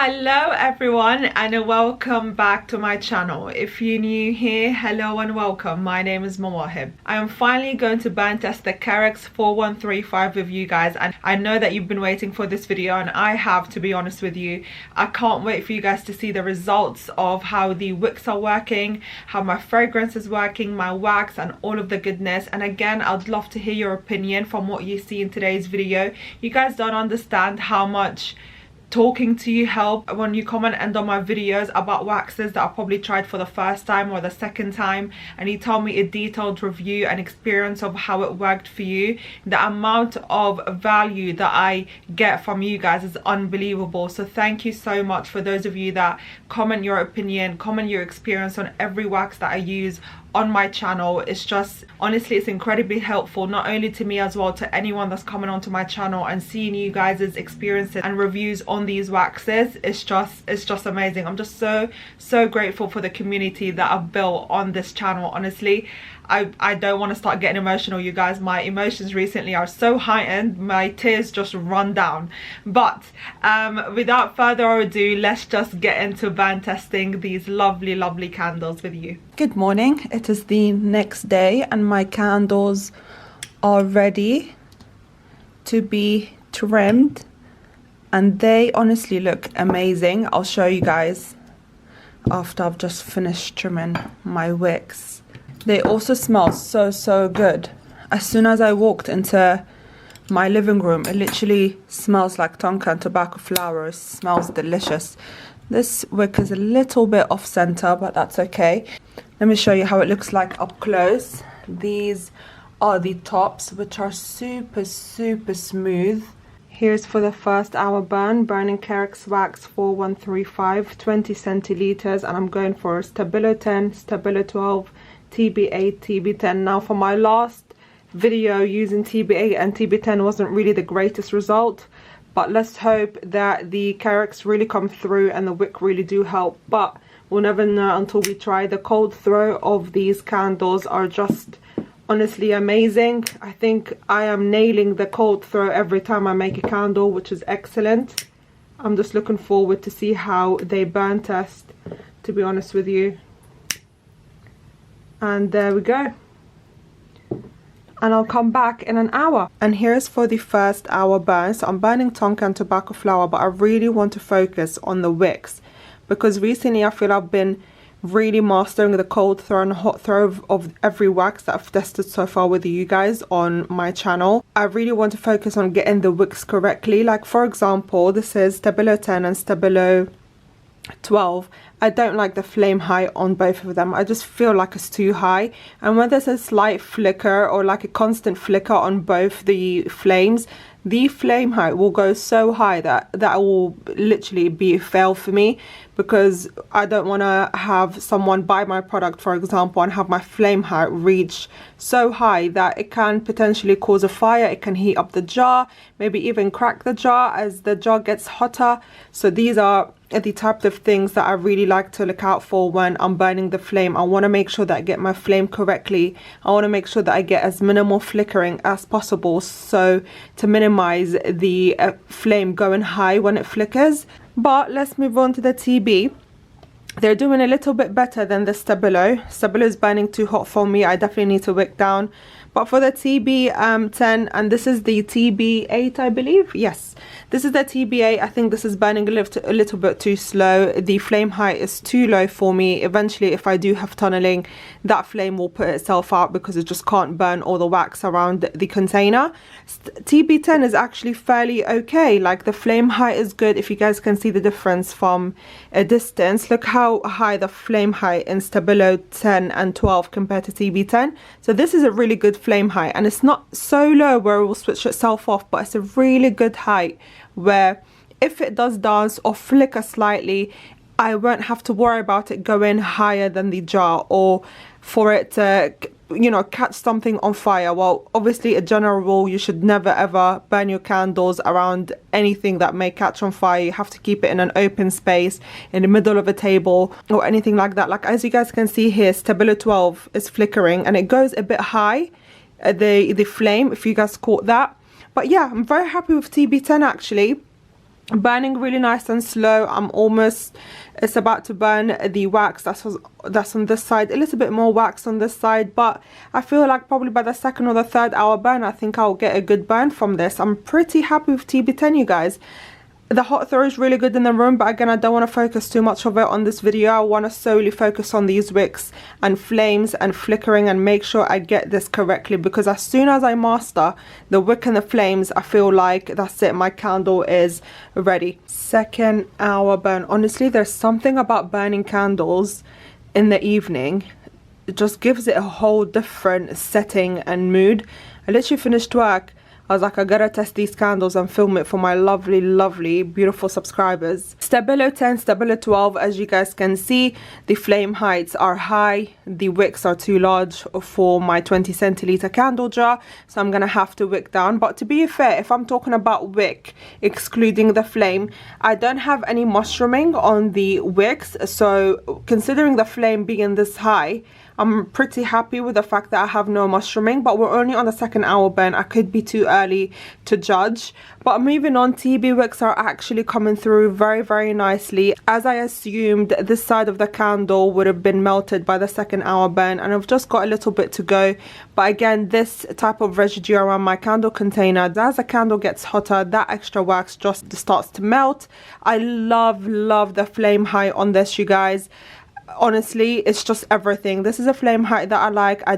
Hello everyone and welcome back to my channel. If you're new here, hello and welcome. My name is Mawaheb. I am finally going to burn test the KERAX 4135 with you guys, and I know that you've been waiting for this video, and I have, to be honest with you. I can't wait for you guys to see the results of how the wicks are working, how my fragrance is working, my wax and all of the goodness. And again, I'd love to hear your opinion from what you see in today's video. You guys don't understand how much talking to you help when you comment and on my videos about waxes that I probably tried for the first time or the second time, and you tell me a detailed review and experience of how it worked for you. The amount of value that I get from you guys is unbelievable. So thank you so much for those of you that comment your opinion, comment your experience on every wax that I use on my channel. It's just, honestly, it's incredibly helpful, not only to me as well, to anyone that's coming onto my channel and seeing you guys' experiences and reviews on these waxes. It's just amazing. I'm just so grateful for the community that I've built on this channel. Honestly, I don't want to start getting emotional, you guys. My emotions recently are so heightened, my tears just run down. But without further ado, let's just get into burn testing these lovely candles with you. Good morning. It is the next day and my candles are ready to be trimmed, and they honestly look amazing. I'll show you guys after I've just finished trimming my wicks. They also smell so good. As soon as I walked into my living room, it literally smells like tonka and tobacco flowers. It smells delicious. This wick is a little bit off center, but that's okay. Let me show you how it looks like up close. These are the tops, which are super smooth. Here's for the first hour burn, burning KERAX wax 4135, 20 centiliters, and I'm going for Stabilo 10, Stabilo 12, TB8, TB10. Now for my last video using TB8 and TB10 wasn't really the greatest result, but let's hope that the KERAX really come through and the wick really do help. But we'll never know until we try. The cold throw of these candles are just honestly amazing. I think I am nailing the cold throw every time I make a candle, which is excellent. I'm just looking forward to see how they burn test, to be honest with you. And there we go, and I'll come back in an hour. And here's for the first hour burn. So I'm burning tonka and tobacco flower, but I really want to focus on the wicks, because recently I feel I've been really mastering the cold throw and hot throw of every wax that I've tested so far with you guys on my channel. I really want to focus on getting the wicks correctly. Like for example, this is Stabilo 10 and Stabilo 12. I don't like the flame height on both of them. I just feel like it's too high, and when there's a slight flicker or like a constant flicker on both the flames, the flame height will go so high that will literally be a fail for me, because I don't want to have someone buy my product, for example, and have my flame height reach so high that it can potentially cause a fire. It can heat up the jar, maybe even crack the jar as the jar gets hotter. So these are the type of things that I really like to look out for when I'm burning the flame. I want to make sure that I get my flame correctly. I want to make sure that I get as minimal flickering as possible, so to minimize the flame going high when it flickers. But let's move on to the TB. They're doing a little bit better than the Stabilo. Stabilo is burning too hot for me. I definitely need to wick down. But for the TB 10, and this is the TB8, I believe. Yes, this is the TB8. I think this is burning a little bit too slow. The flame height is too low for me. Eventually, if I do have tunneling, that flame will put itself out because it just can't burn all the wax around the container. TB10 is actually fairly okay. Like the flame height is good. If you guys can see the difference from a distance, look how high the flame height in Stabilo 10 and 12 compared to TB10. So this is a really good flame height, and it's not so low where it will switch itself off, but it's a really good height where if it does dance or flicker slightly, I won't have to worry about it going higher than the jar or for it to, you know, catch something on fire. Well, obviously a general rule, you should never ever burn your candles around anything that may catch on fire. You have to keep it in an open space, in the middle of a table or anything like that. Like as you guys can see here, Stabilo 12 is flickering and it goes a bit high, the flame, if you guys caught that. But yeah, I'm very happy with TB10 actually. burning really nice and slow. It's about to burn the wax that's on this side, a little bit more wax on this side, but I feel like probably by the second or the third hour burn I think I'll get a good burn from this. I'm pretty happy with TB10, you guys. The hot throw is really good in the room, but again, I don't want to focus too much of it on this video. I want to solely focus on these wicks and flames and flickering and make sure I get this correctly, because as soon as I master the wick and the flames, I feel like that's it, my candle is ready. Second hour burn. Honestly, there's something about burning candles in the evening. It just gives it a whole different setting and mood. I literally finished work. I was like, I gotta test these candles and film it for my lovely beautiful subscribers. Stabilo 10, Stabilo 12, as you guys can see, the flame heights are high, the wicks are too large for my 20 centiliter candle jar, so I'm gonna have to wick down. But to be fair, if I'm talking about wick excluding the flame, I don't have any mushrooming on the wicks, so considering the flame being this high, I'm pretty happy with the fact that I have no mushrooming. But we're only on the second hour burn. I could be too early to judge. But moving on, TB wicks are actually coming through very nicely. As I assumed, this side of the candle would have been melted by the second hour burn, and I've just got a little bit to go. But again, this type of residue around my candle container, as the candle gets hotter, that extra wax just starts to melt. I love the flame height on this, you guys. Honestly, it's just everything. This is a flame height that I like. I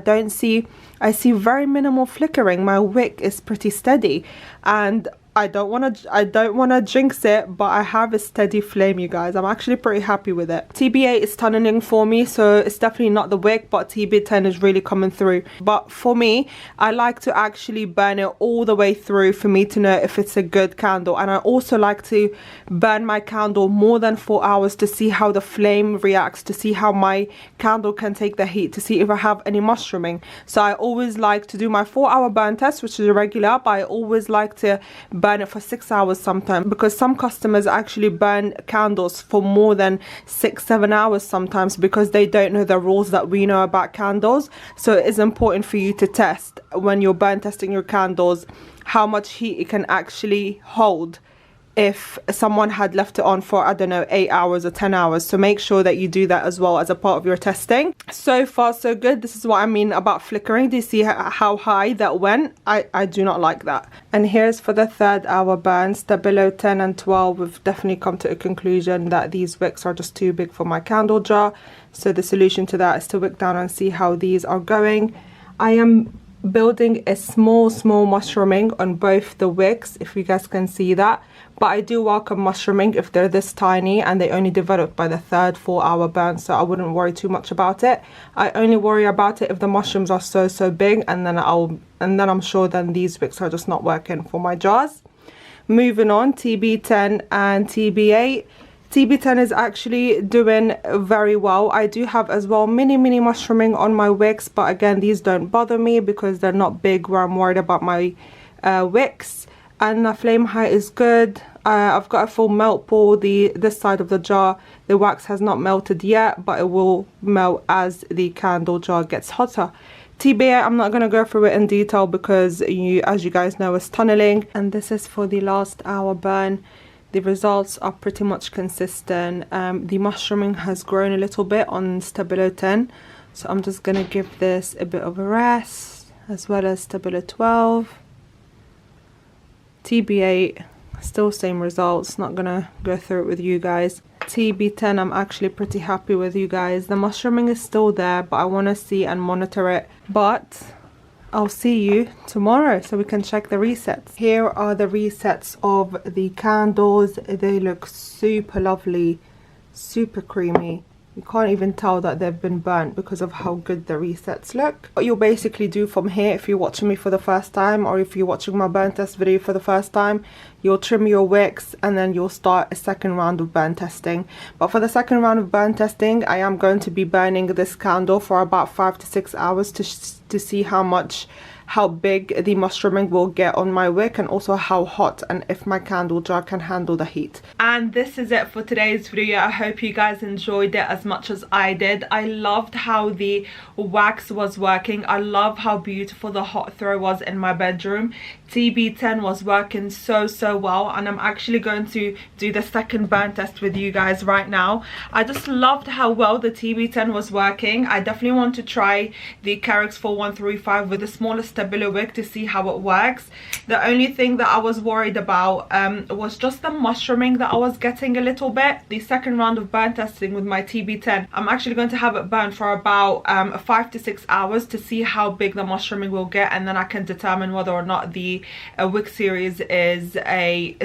see very minimal flickering. My wick is pretty steady, and I don't want to jinx it, but I have a steady flame, you guys. I'm actually pretty happy with it. TB8 is tunneling for me, so it's definitely not the wick, but TB10 is really coming through. But for me, I like to actually burn it all the way through for me to know if it's a good candle. And I also like to burn my candle more than 4 hours to see how the flame reacts, to see how my candle can take the heat, to see if I have any mushrooming. So I always like to do my 4-hour burn test, which is irregular, but I always like to burn it for 6 hours sometimes, because some customers actually burn candles for more than 6-7 hours sometimes, because they don't know the rules that we know about candles. So it is important for you to test when you're burn testing your candles how much heat it can actually hold if someone had left it on for, I don't know, 8 hours or 10 hours. So make sure that you do that as well as a part of your testing. So far so good. This is what I mean about flickering. Do you see how high that went? I do not like that. And here's for the 3rd hour burn. Stabilo 10 and 12, we've definitely come to a conclusion that these wicks are just too big for my candle jar. So the solution to that is to wick down and see how these are going. I am building a small mushrooming on both the wicks, if you guys can see that. But I do welcome mushrooming if they're this tiny and they only develop by the 3rd, 4-hour burn, so I wouldn't worry too much about it. I only worry about it if the mushrooms are so big, and then I'm sure then these wicks are just not working for my jars. Moving on, TB10 and TB8. TB10 is actually doing very well. I do have as well mini mushrooming on my wicks, but again, these don't bother me because they're not big where I'm worried about my wicks. And the flame height is good. I've got a full melt ball. This side of the jar, the wax has not melted yet, but it will melt as the candle jar gets hotter. TB8, I'm not going to go through it in detail because as you guys know, it's tunneling. And this is for the last hour burn. The results are pretty much consistent. The mushrooming has grown a little bit on Stabilo 10, so I'm just going to give this a bit of a rest, as well as Stabilo 12. TB8, still same results, not going to go through it with you guys. TB10, I'm actually pretty happy with, you guys. The mushrooming is still there, but I want to see and monitor it. But I'll see you tomorrow so we can check the resets. Here are the resets of the candles. They look super lovely, super creamy. You can't even tell that they've been burnt because of how good the resets look. What you'll basically do from here, if you're watching me for the first time, or if you're watching my burn test video for the first time, you'll trim your wicks and then you'll start a second round of burn testing. But for the second round of burn testing, I am going to be burning this candle for about 5 to 6 hours to see how much how big the mushrooming will get on my wick, and also how hot and if my candle jar can handle the heat. And this is it for today's video. I hope you guys enjoyed it as much as I did. I loved how the wax was working. I love how beautiful the hot throw was in my bedroom. TB10 was working so well, and I'm actually going to do the second burn test with you guys right now. I just loved how well the TB10 was working. I definitely want to try the KERAX 4135 with a smaller Stabilo wick to see how it works. The only thing that I was worried about was just the mushrooming that I was getting a little bit. The second round of burn testing with my TB10, I'm actually going to have it burn for about 5 to 6 hours to see how big the mushrooming will get, and then I can determine whether or not the wick series is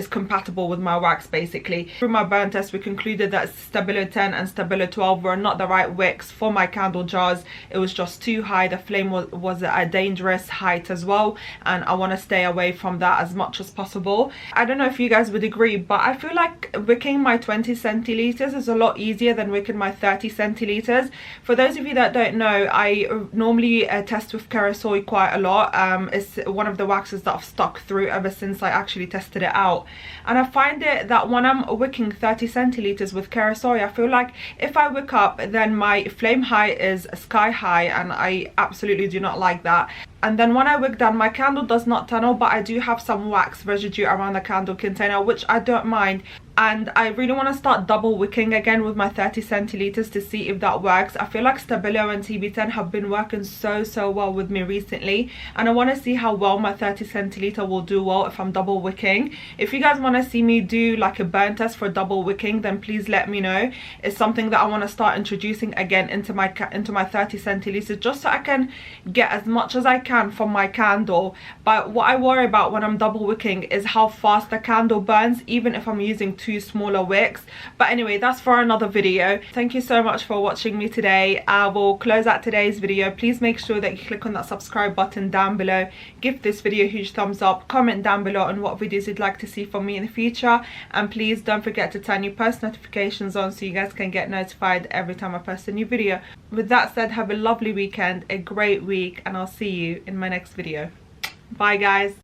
compatible with my wax. Basically, through my burn test, we concluded that Stabilo 10 and Stabilo 12 were not the right wicks for my candle jars. It was just too high. The flame was at a dangerous height as well, and I want to stay away from that as much as possible. I don't know if you guys would agree, but I feel like wicking my 20 centiliters is a lot easier than wicking my 30 centiliters. For those of you that don't know, I normally test with KERAX quite a lot. It's one of the waxes that I've stuck through ever since I actually tested it out, and I find it that when I'm wicking 30 centiliters with KERAX, I feel like if I wick up, then my flame height is sky high, and I absolutely do not like that. And then when I wick down, my candle does not tunnel, but I do have some wax residue around the candle container, which I don't mind. And I really want to start double wicking again with my 30 centiliters to see if that works. I feel like Stabilo and TB10 have been working so well with me recently, and I want to see how well my 30 centiliter will do well if I'm double wicking. If you guys want to see me do like a burn test for double wicking, then please let me know. It's something that I want to start introducing again into my 30 centiliters, just so I can get as much as I can from my candle. But what I worry about when I'm double wicking is how fast the candle burns, even if I'm using two smaller wicks. But anyway, that's for another video. Thank you so much for watching me today. I will close out today's video. Please make sure that you click on that subscribe button down below, give this video a huge thumbs up, comment down below on what videos you'd like to see from me in the future, and please don't forget to turn your post notifications on so you guys can get notified every time I post a new video. With that said, have a lovely weekend, a great week, and I'll see you in my next video. Bye guys.